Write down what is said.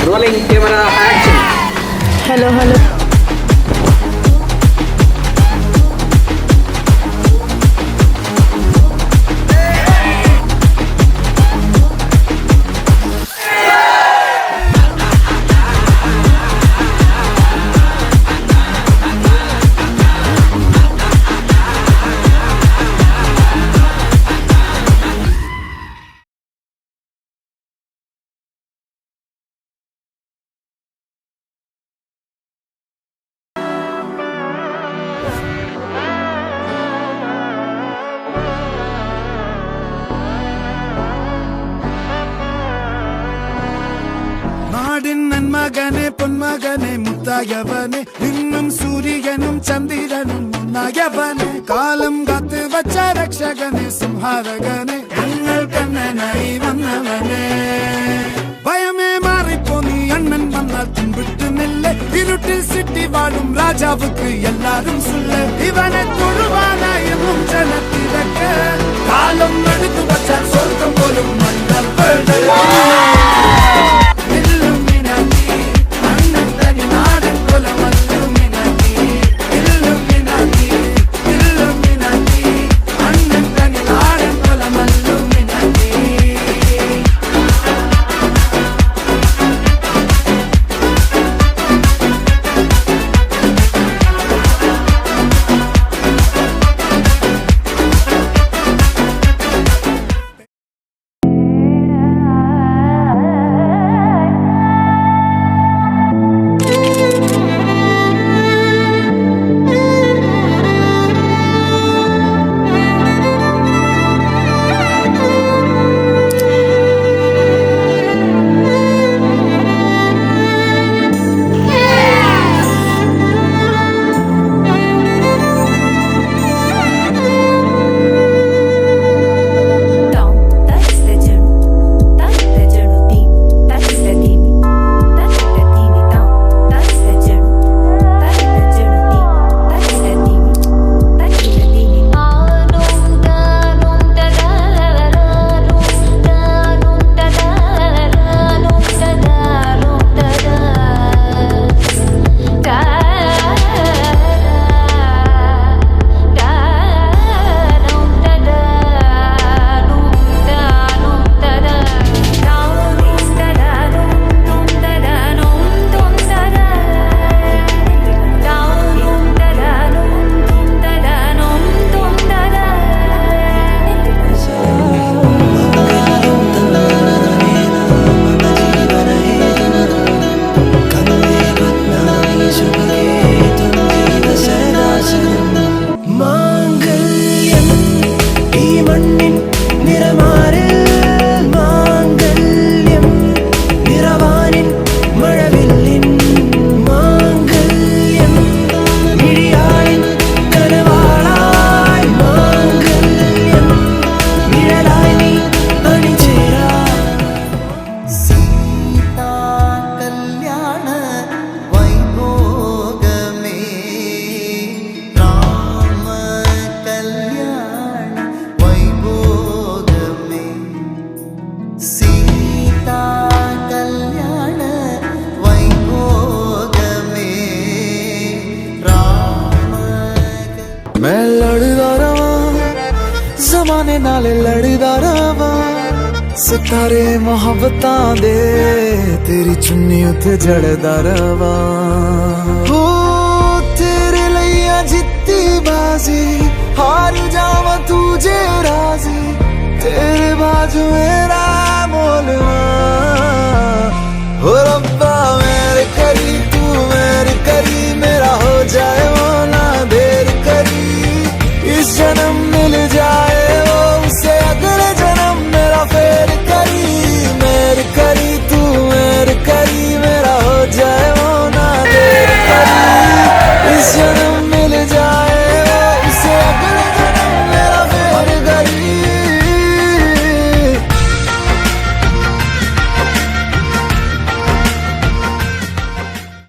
Rolling camera action. Hello, hello. നന്മകനെ പൊന്മകനെ മുത്തായവനെ ഇന്നും സൂര്യനും ചന്ദ്രനും ഒന്നായവനെ കാലം കാത്ത് വച്ച രക്ഷകനെ സംഹാരകനെ ഞങ്ങൾ കണ്ണനായി വന്നവനെ ഭയമേ മാറിപ്പോ നീ അണ്ണൻ വന്നാൽ പിൻവിട്ടുന്നില്ല ഇരുട്ടിൽ സിറ്റി വാഴും രാജാവുക്ക് എല്ലാരും സുല്ല ഇവനെ തൊഴുവാനായും ജനത്തിരക്ക് കാലം എടുത്തു വച്ചാൽ സ്വർഗം പോലും मैं लड़दा रवा जमाने नाल लड़दा रवा सितारे मोहब्बतां दे तेरी चुन्नी उत्ते जड़दा रवा हो तेरे लैया जित्ती बाजी हार जावा तुझे राजी तेरे बाजुए